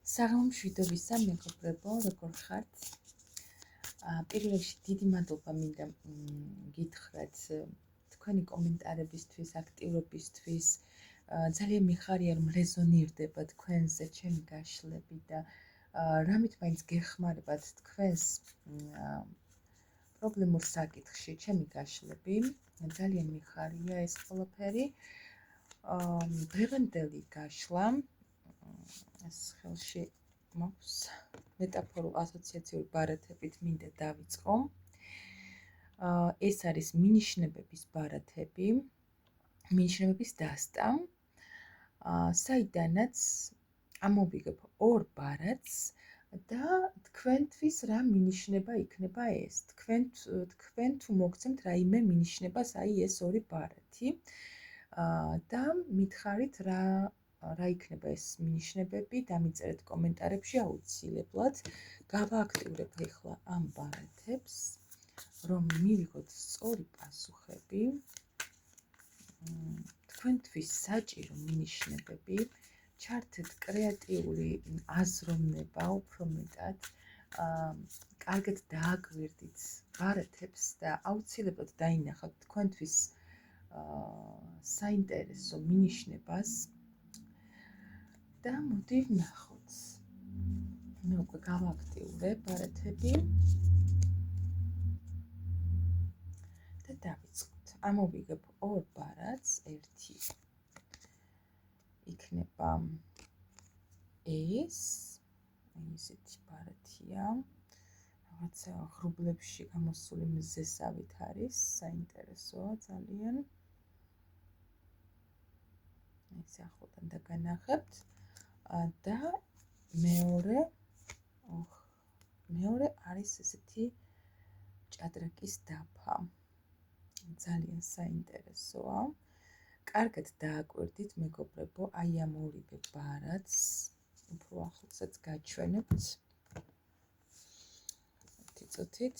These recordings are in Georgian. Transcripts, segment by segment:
საღამომშვიდობისა მეგობრებო, როგორ ხართ? პირველ რიგში დიდი მადლობა მინდა გითხრათ თქვენი კომენტარებისთვის, აქტიურობისთვის. ძალიან მიხარია რომ რეზონირდება თქვენზე ჩემი გაშლები და რამით მაინც გეხმარებათ თქვენს პრობლემურ საკითხში ჩემი გაშლები. ძალიან მიხარია ეს ყველაფერი. დღევანდელი გაშლა ეს ხელში მაქვს მეტაფორულ ასოციაციური ბარათებით მინდა დავიწყო. ეს არის მინიშნებების ბარათები, მინიშნებების დასტა, საიდანაც ამოვიგებ ორ ბარათს და თქვენთვის რა მინიშნება იქნება ეს. თქვენ თუ მოგცემთ რაიმე მინიშნებას, აი ეს ორი ბარათი და მითხარით რა იქნება ეს მინიშნებები, დამიწერეთ კომენტარებში აუცილებლად. გავააქტიურებ ახლა ამ ბარათებს, რომ მივიღოთ სწორი პასუხები. თქვენთვის საჭირო მინიშნებები, ჩართეთ კრეატიული აზროვნება, უფრო მეტად, კარგად დააკვირდით ბარათებს და აუცილებლად დაინახავთ თქვენთვის საინტერესო მინიშნებას. და მოდი ვნახოთ. მე უკვე გავააქტიურებ ბარათები და დავიწყოთ. ამოვიგებ ორ ბარათს, ერთი იქნება ესეთი ბარათია, რაღაცა ღრუბლებში გამოსული მზესავით არის, საინტერესოა ძალიან. ეს ახლოდან დაგანახებთ. და მეორე არის ესეთი ჭადრაკის დაფა. ძალიან საინტერესოა. კარგად დააკვირდით მეგობრებო, აი ამ ორივე ბარათს უფრო ახლოსაც გაჩვენებთ. წუთით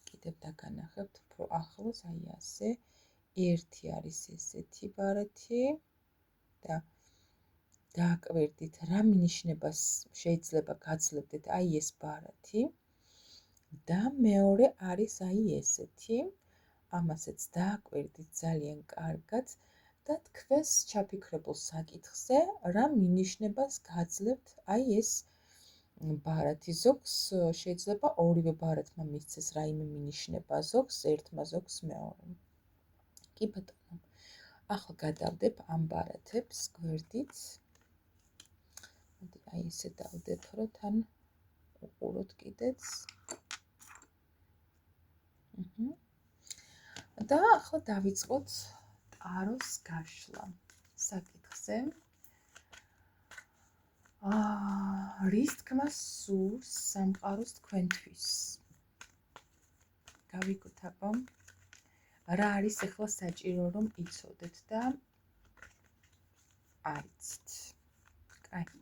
კიდევ დაგანახებთ უფრო ახლოს, აი ასე. ერთი არის ესეთი ბარათი და დააკვირდით რა მინიშნებას შეიძლება გაძლევდეთ აი ეს ბარათი და მეორე არის აი ესეთი. ამასაც დააკვირდით ძალიან კარგად და თქვენს ჩაფიქრებულ საკითხზე რა მინიშნებას გაძლევთ აი ეს ბარათი. ზოგს შეიძლება ორივე ბარათმა მისცეს რაიმე მინიშნება, ზოგს ერთმა, ზოგს მეორემ. კი ბატონო, ახლა გადავდებ ამ ბარათებს გვერდით. აი ესე დავდეფროთ, ან უყუროთ კიდეც. და ახლა დავიწყოთ ტაროს გაშლა საკითხზე. რის თქმას სურს სამყაროს თქვენთვის? გავიგოთ აბა, რა არის ახლა საჭირო რომ იცოდეთ და არიცით. კაი.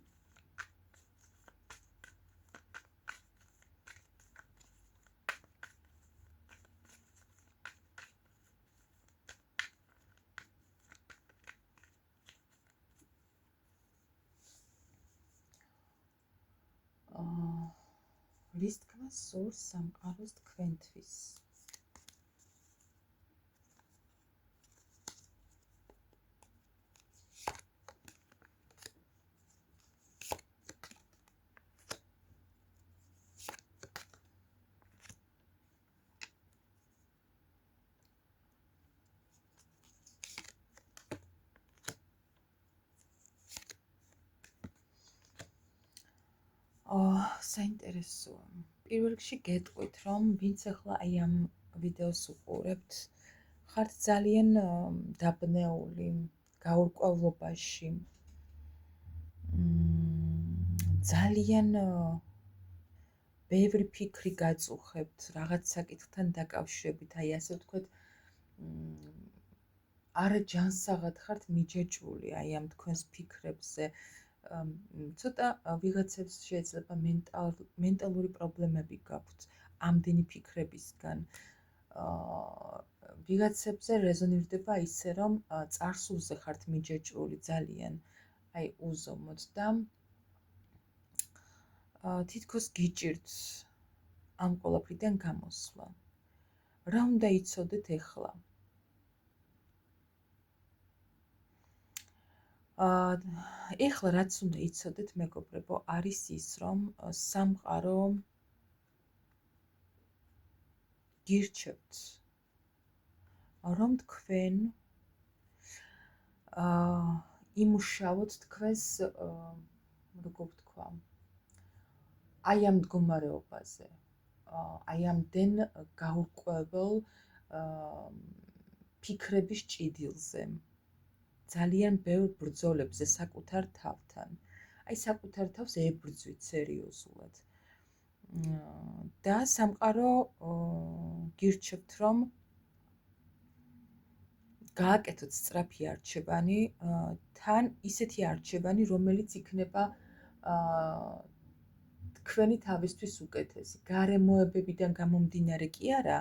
რის თქმას სურს სამყაროს თქვენთვის? საინტერესოა. პირველ რიგში გეტყვით, რომ ვინც ახლა აი ამ ვიდეოს უყურებთ, ხართ ძალიან დაბნეული, გაურკვევლობაში. ძალიან ბევრი ფიქრი გაწუხებთ რაღაც საკითხთან დაკავშირებით, აი ასე ვთქვათ, არაჯანსაღად ხართ მიჯაჭვული აი ამ თქვენს ფიქრებზე. ცოტა ვიღაცებს შეიძლება მენტალური პრობლემები გაქვთ ამდენი ფიქრებისგან. ვიღაცებზე რეზონირდება ისე, რომ წარსულზე ხართ მიჯაჭვული ძალიან, აი უზომოდ და თითქოს გიჭირთ ამ ყველაფრიდან გამოსვლა. რა უნდა იცოდეთ ახლა? ეხლა რაც უნდა იცოდეთ, მეგობრებო, არის ის, რომ სამყარო გირჩევთ, რომ თქვენ იმუშავოთ თქვენს, როგორ ვთქვა, აი ამ მდგომარეობაზე, აი ამდენ გაურკვეველ ფიქრების ჭიდილზე, ძალიან ბევრ ბრძოლებზე საკუთარ თავთან. აი საკუთარ თავს ებრძვით სერიოზულად. და სამყარო გირჩევთ, რომ გააკეთოთ სწრაფი არჩევანი, თან ისეთი არჩევანი, რომელიც იქნება თქვენი თავისთვის უკეთესი. გარემოებებიდან გამომდინარე კი არა,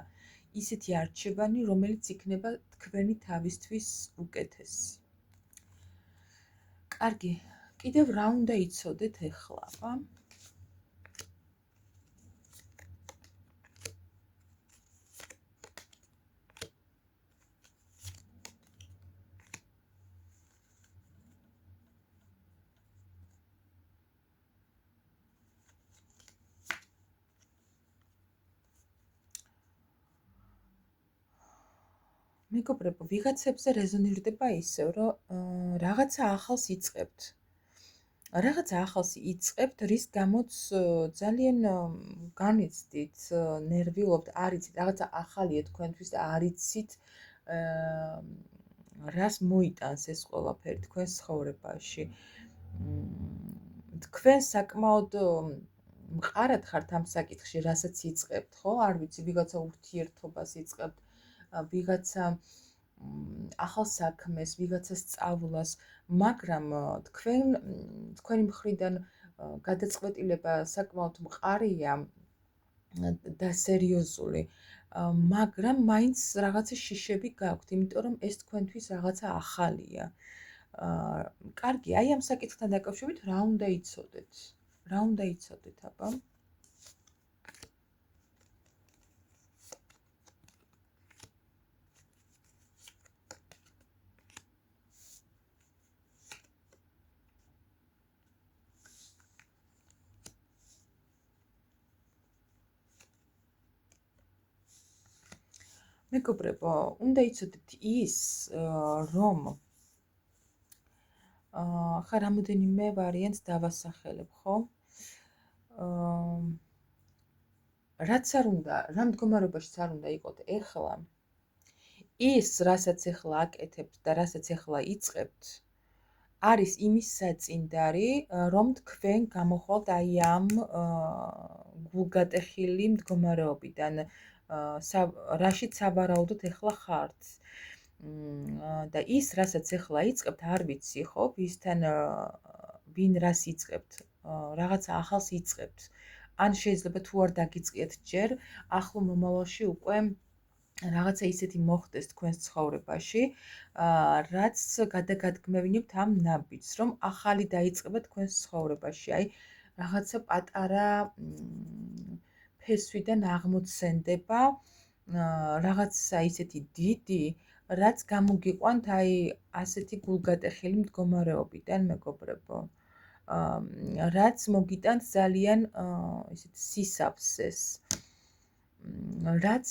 ისეთი არჩევანი, რომელიც იქნება თქვენი თავისთვის უკეთესი. კარგი, კიდევ რა უნდა იცოდეთ ახლა? მეგობრებო, ვიღაცებზე რეზონირდება ისევ, რომ რაღაცა ახალს იწყებთ. რაღაცა ახალს იწყებთ, რის გამოც ძალიან განიცდით, ნერვიულობთ, არ იცით, რაღაცა ახალია თქვენთვის და არ იცით, რას მოიტანს ეს ყველაფერი თქვენს ცხოვრებაში. თქვენ საკმაოდ მყარად ხართ ამ საკითხში, რასაც იწყებთ, ხო? არ ვიცი, ვიღაცა ურთიერთობას იწყებთ, ვიღაცა ახალ საქმეს, ვიღაცა სწავლას, მაგრამ თქვენი მხრიდან გადაწყვეტილება საკმაოდ მყარია და სერიოზული, მაგრამ მაინც რაღაცა შიშები გაქვთ, იმიტომ რომ ეს თქვენთვის რაღაცა ახალია. კარგი, აი ამ საკითხთან დაკავშირებით რა უნდა იცოდეთ? რა უნდა იცოდეთ, აბა? მეგობრებო, უნდა იცოდეთ ის, რომ ხა რამოდენიმე ვარიანტს დავასახელებ, ხო? რაც არ უნდა, რა მდგომარეობაშიც არ უნდა იყოთ ეხლა, ის, რასაც ეხლა აკეთებთ და რასაც ეხლა იწყებთ, არის იმის საწინდარი, რომ თქვენ გამოხვალთ აი ამ გულგატეხილი მდგომარეობიდან, რაშიც სავარაუდოდ ეხლა ხართ. და ის, რასაც ეხლა იწყებთ, არ ვიცი, ხო, ვინ რას იწყებთ, რაღაცა ახალს იწყებთ. ან შეიძლება თუ არ დაგიწყიათ ჯერ, ახლო მომავალში უკვე რაღაცა ისეთი მოხდეს თქვენს ცხოვრებაში, რაც გადაგადგმევინებთ ამ ნაბიჯს, რომ ახალი დაიწყება თქვენს ცხოვრებაში. აი, რაღაცა პატარა ფესვიდან აღმოცენდება, რაღაცა ისეთი დიდი, რაც გამოგიყვანთ აი ასეთი გულგატეხილი მდგომარეობიდან, მეგობრებო. რაც მოგიტანთ ძალიან ისეთ სისავსეს, რაც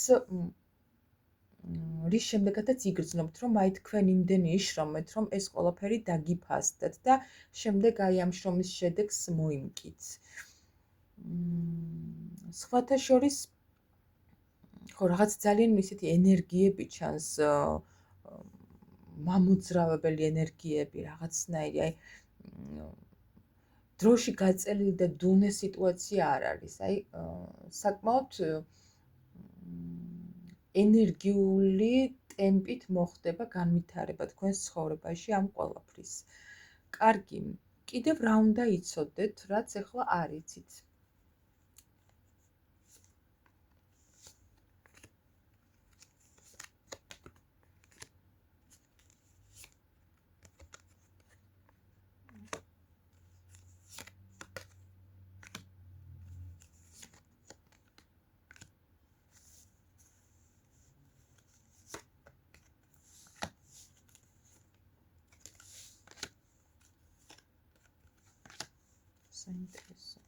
რის შემდეგაც იგრძნობთ, რომ აი თქვენ იმდენი იშრომეთ, რომ ეს ყველაფერი დაგიფასდათ და შემდეგ აი ამ შრომის შედეგს მოიმკით. სხვათა შორის, ხო, რაღაც ძალიან ისეთი ენერგიები ჩანს, მამოძრავებელი ენერგიები, რაღაცნაირი, აი დროში გაწელილი და დუნე სიტუაცია არ არის. აი, საკმაოდ ენერგიული ტემპით მოხდება განვითარება თქვენს ცხოვრებაში ამ ყველაფრის. კარგი, კიდევ რა უნდა იცოდეთ, რაც ახლა არ იცით? საინტერესო.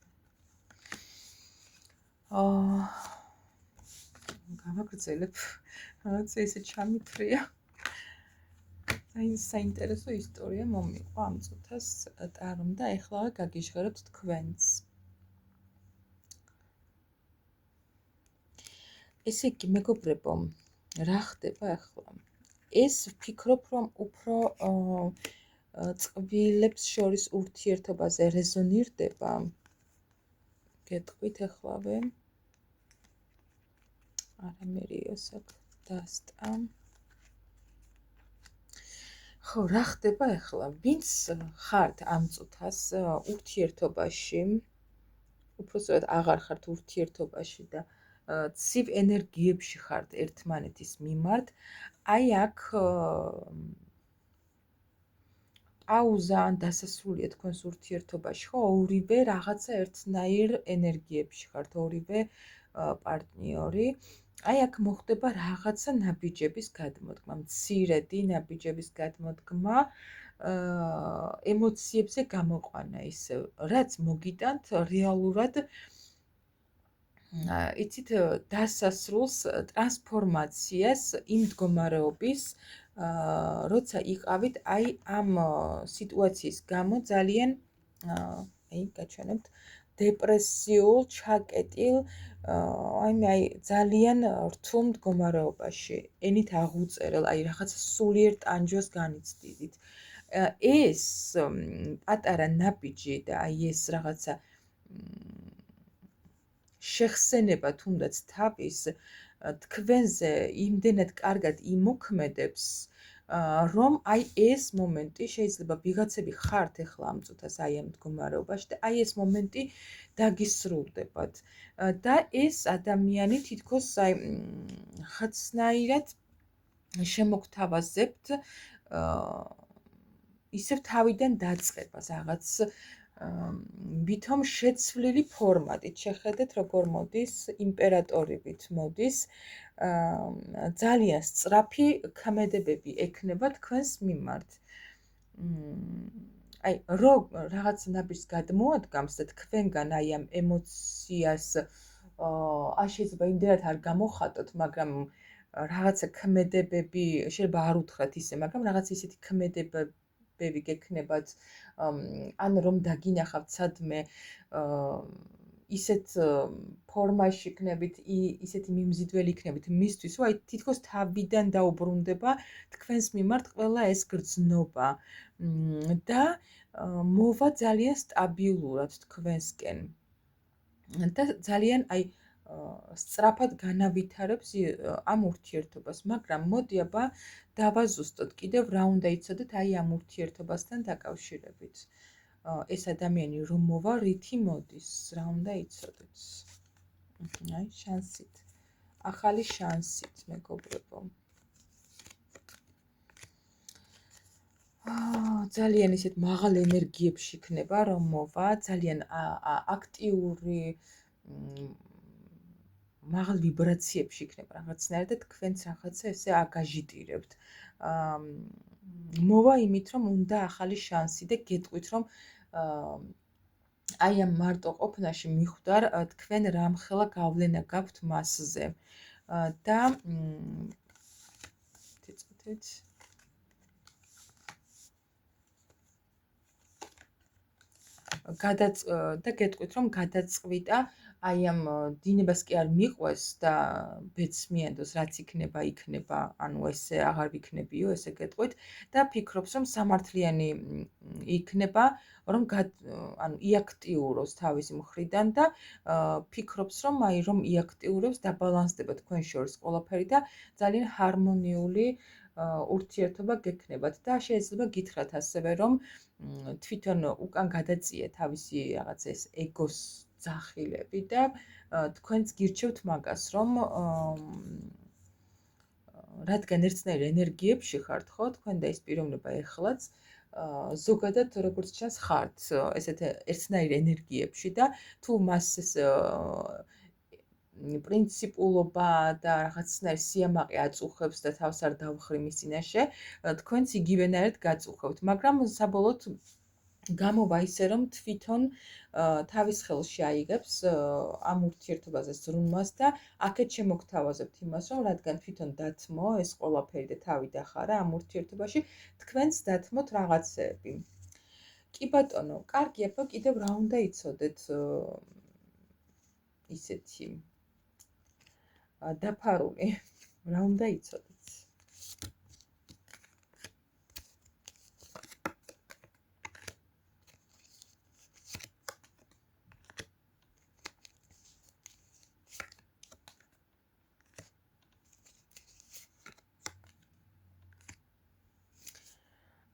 გავაგრძელებ. რაღაც ესე ჩამithრია. საინტერესო ისტორია მომიყვა ამ წუთას ტარომ და ეხლა გაგიჟღერებთ თქვენც. ესე იგი, მეგობრებო, რა ხდება ახლა? ეს ვფიქრობ, რომ უფრო წყვილებს შორის ურთიერთობაზე რეზონირდება. გეტყვით ახლავე. არა მერიოს აქ დასტა. ხო, რა ხდება ახლა? ვინც ხართ ამ წუთას ურთიერთობაში, უпроსტად აღარ ხართ ურთიერთობაში და ცივ ენერგიებში ხართ ერთმანეთის მიმართ, აი აქ პაუზა ან დასასრულია თქვენს ურთიერთობაში, ხო, ორივე რაღაცა ერთნაირ ენერგიებში ხართ, ორივე პარტნიორი. აი აქ მოხდება რაღაცა ნაბიჯების გადმოდგმა, მცირედი ნაბიჯების გადმოდგმა, ემოციებზე გამოყვანა ისევ, რაც მოგიტანთ რეალურად იცით დასასრულს, ტრანსფორმაციას იმ მდგომარეობის, როცა იყავით აი ამ სიტუაციის გამო ძალიან გაჩვენებთ დეპრესიულ, ჩაკეტილ, აი ძალიან რთულ მდგომარეობაში, ენით აღუწერელ, აი რაღაცა სულიერ ტანჯვას განიცდიდით. ეს პატარა ნაბიჯი და აი ეს რაღაცა შეხსენება თუნდაც თავის თქვენზე იმდენად კარგად იმოქმედებს, რომ აი ეს მომენტი შეიძლება ვიღაცები ხართ ახლა ამ წუთას აი ამ მდგომარეობაში და აი ეს მომენტი დაგისრულდებათ და ეს ადამიანი თითქოს აი ხაცნაირად შემოგთავაზებთ ისევ თავიდან დაწყებას რაღაც ვითომ შეცვლილი ფორმატით შეხედეთ როგორ მოდის იმპერატორივით მოდის ძალიან სწრაფი ქმედებები ექნება თქვენს მიმართ აი რაღაც ნაბიჯს გადმოადგამს და თქვენგან აი ამ ემოციას შეიძლება იმდენად არ გამოხატოთ მაგრამ რაღაცა ქმედებები შეიძლება არ უთხრათ ისე მაგრამ რაღაც ისეთი ქმედებები გექნებათ ან რომ დაგინახავთ სადმე ისეთ ფორმაში იქნებით, ისეთი მიმზიდველი იქნებით მისთვის, რომ აი თითქოს თავიდან დაუბრუნდება თქვენს მიმართ ყველა ეს გრძნობა და მოვა ძალიან სტაბილურად თქვენსკენ. და ძალიან აი სწრაფად განავითარებს ამ ურთიერთობას, მაგრამ მოდი აბა დავაზუსტოთ კიდევ რა უნდა იცოდეთ აი ამ ურთიერთობასთან დაკავშირებით. ეს ადამიანი რომ მოვა, რითი მოდის, რა უნდა იცოდეთ. აი შანსით. ახალი შანსით, მეგობრებო. ძალიან ისეთ მაღალ ენერგიებში იქნება რომ მოვა, ძალიან აქტიური მაღალ ვიბრაციებში იქნება რაღაცნაირად და თქვენც რაღაცა ესე აგაჟიტირებთ. მოვა იმით რომ უნდა ახალი შანსი და გეტყვით რომ აი ამ მარტო ყოფნაში მიხვდარ თქვენ რამხელა გავლენა გაქვთ მასზე და თეწუთეთ და გეტყვით რომ გადაწყვიტა აი ამ დინებას კი არ მიყვეს და ბეცმიანდოს რაც იქნება იქნება, ანუ ესე აღარ ვიქნებიო, ესე გეტყვით და ფიქრობს რომ სამართლიანი იქნება, რომ ანუ იაქტიუროს თავისი მხრიდან და ფიქრობს რომ აი რომ იაქტიურებს დაბალანსდება თქვენ შორის ყველაფერი და ძალიან ჰარმონიული ურთიერთობა გექნებათ და შეიძლება გითხრათ ასევე რომ თვითონ უკან გადაწია თავისი რაღაც ეს ეგოს ძახილები და თქვენც გირჩევთ მაგას რომ რადგან ერთნაირ ენერგიებში ხართ ხო თქვენ და ეს პიროვნება ეხლაც ზოგადად როგორც ჩანს ხართ ესეთ ერთნაირ ენერგიებში და თუ მას ეს პრინციპულობა და რაღაცნაირ სიამაყე აწუხებს და თავს არ დავხრი მის წინაშე თქვენც იგივენაირად გაწუხებთ მაგრამ საბოლოოდ გამოვა ისე რომ თვითონ თავის ხელში აიღებს ამ ურთიერთობაზე ზრუნვას და აქეთ შემოგთავაზებთ იმას, რომ რადგან თვითონ დათმო ეს ყველაფერი და თავი დახარა ამ ურთიერთობაში, თქვენც დათმოთ რაღაცეები. კი ბატონო, კარგი, აბა კიდევ რა უნდა იცოდეთ ისეთი დაფარული, რა უნდა იცოდეთ?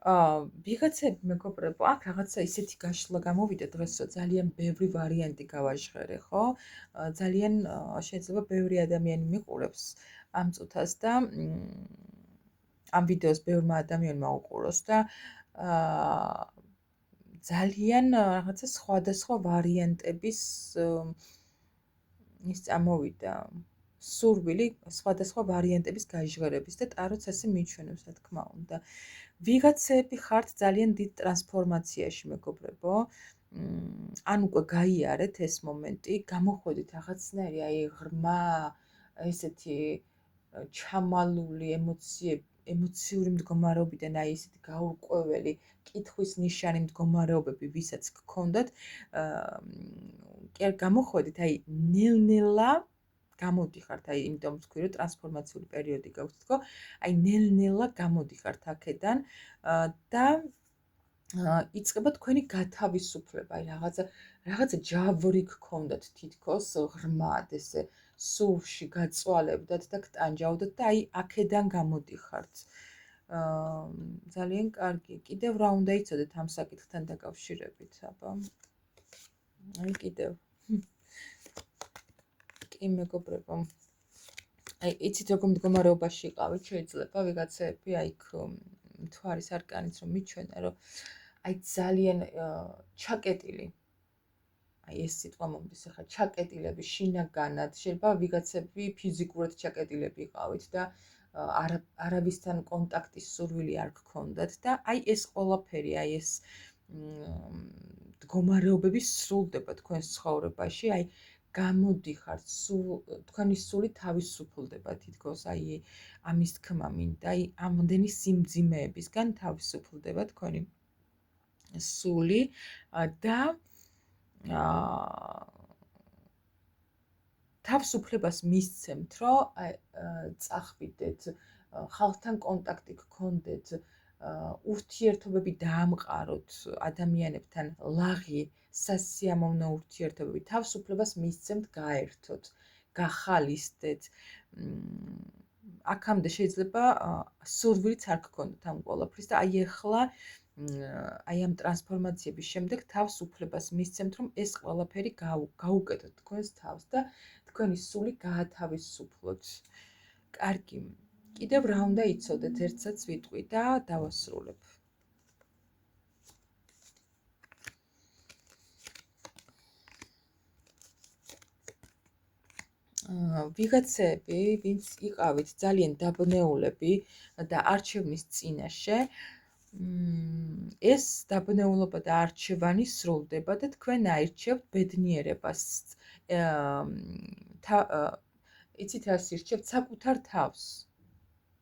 ვიღაცები მეგობრებო, აქ რაღაცა ისეთი გაშლა გამოვიდა დღეს, რომ ძალიან ბევრი ვარიანტი გავაჟღერე, ხო? ძალიან შეიძლება ბევრი ადამიანი მიყურებს ამ წუთას და ამ ვიდეოს ბევრმა ადამიანმა უყუროს და ძალიან რაღაცა სხვადასხვა ვარიანტების ის წამოვიდა სურვილი სხვადასხვა ვარიანტების გაჟღერების და ტაროც ასე მიჩვენებს, რა თქმა უნდა. ვიღაცები ხართ ძალიან დიდ ტრანსფორმაციაში, მეგობრებო. ან უკვე გაიარეთ ეს მომენტი, გამოხვედით რაღაცნაირი აი ღრმა ესეთი ჩამალული ემოციური მდგომარეობიდან, აი ესეთი გაურკვეველი კითხვის ნიშანი მდგომარეობები, ვისაც გქონდათ, გამოხვედით, აი ნელ-ნელა გამოდიხართ, აი იმიტომ ვთქვი, რომ ტრანსფორმაციული პერიოდი გაქვთ თქო, აი ნელ-ნელა გამოდიხართ აქედან და იწყება თქვენი გათავისუფლება, აი რაღაცა ჯავრი გქონდათ თითქოს ღრმად ესე სულში გაწვალებდათ და გტანჯაოდათ და აი აქედან გამოდიხართ. ძალიან კარგი. კიდევ რა უნდა იცოდეთ ამ საკითხთან დაკავშირებით, აბა? აი კიდევ. კი მეგობრებო. აი იცით როგორ მდგომარეობაში იყავით, შეიძლება ვიღაცები აი მთვარის არკანიც რომ მიჩვენა, რომ აი ძალიან ჩაკეტილი. აი ეს სიტყვა მომდის ახლა ჩაკეტილები შინაგანად, შეიძლება ვიღაცები ფიზიკურად ჩაკეტილები იყავით და არავისთან კონტაქტის სურვილი არ გქონდათ და აი ეს ყველაფერი, აი ეს მდგომარეობები სრულდება თქვენს ცხოვრებაში, აი გამოდიხართ, თქვენი სული თავისუფლდება თითქოს, აი ამის თქმა მინდა, აი ამდენი სიმძიმეებისგან თავისუფლდება თქვენი სული და თავისუფლებას მისცემთ, რომ წახვიდეთ, ხალხთან კონტაქტი გქონდეთ, ურთიერთობები დაამყაროთ ადამიანებთან, ლაღი, სასიამოვნო ურთიერთობები, თავისუფლებას მისცემთ გაერთოთ, გახალისდეთ. აქამდე შეიძლება სურვილიც არ გქონდეთ ამ ყველაფრის და აი ახლა აი ამ ტრანსფორმაციების შემდეგ თავისუფლებას მისცემთ, რომ ეს ყველაფერი გაუკეთოთ თქვენს თავს და თქვენი სული გაათავისუფლოთ. კარგი. კიდევ რა უნდა იცოდეთ, ერთსაც ვიტყვი და დავასრულებ. ვიღაცები, ვინც იყავით ძალიან დაბნეულები და არჩევნის წინაშე, ეს დაბნეულობა და არჩევანი სრულდება და თქვენ აირჩევთ ბედნიერებას. იცით რას ირჩევთ? საკუთარ თავს.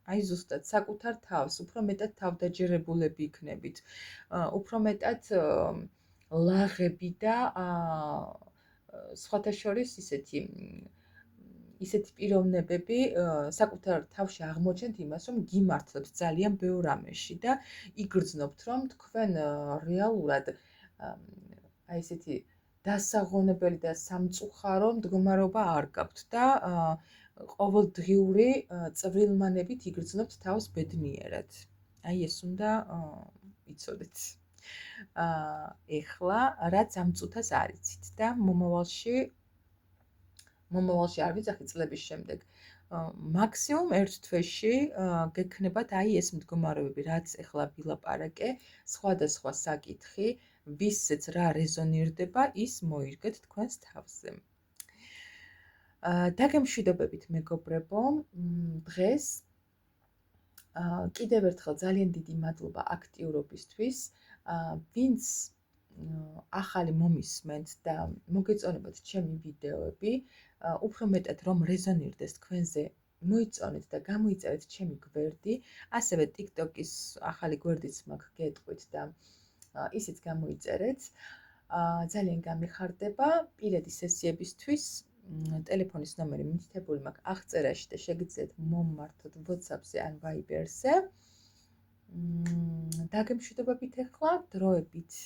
აი ზუსტად საკუთარ თავს, უფრო მეტად თავდაჯერებულები იქნებით, უფრო მეტად ლაღები და სხვათა შორის ისეთი პიროვნებები საკუთარ თავში აღმოჩენთ იმას, რომ გიმართლებს ძალიან ბევრ რამეში და იგრძნობთ, რომ თქვენ რეალურად აი ესეთი დასაღონებელი და სამწუხარო მდგომარეობა არ გაქვთ და ყოველდღიური წვრილმანებით იგრძნობთ თავს ბედნიერად. აი ეს უნდა იცოდეთ. ეხლა რაც ამ წუთას არ იცით და მომავალში არ ვიცახი წლების შემდეგ. მაქსიმუმ ერთ თვეში გექნებათ აი ეს მდგომარეობები, რაც ეხლა ვილაპარაკე, სხვადასხვა საკითხი, ვისეც რა რეზონირდება, ის მოირგეთ თქვენს თავზე. დაგემშვიდობებით მეგობრებო, დღეს კიდევ ერთხელ ძალიან დიდი მადლობა აქტიურობისთვის, ვინც ახალი მომისმენთ და მოგეწონებათ ჩემი ვიდეოები, უფრო მეტად რომ რეზონირდეს თქვენზე, მოიწონეთ და გამოიწერეთ ჩემი გვერდი, ასევე TikTok-ის ახალი გვერდიც მაქვს, გეტყვით და ისიც გამოიწერეთ. ძალიან გამიხარდება პირადი სესიებისთვის. ტელეფონის ნომერი მითითებული მაქვს აღწერაში და შეგიძლიათ მომმართოთ WhatsApp-ზე ან Viber-ზე. დაგემშვიდობებით ახლა დროებით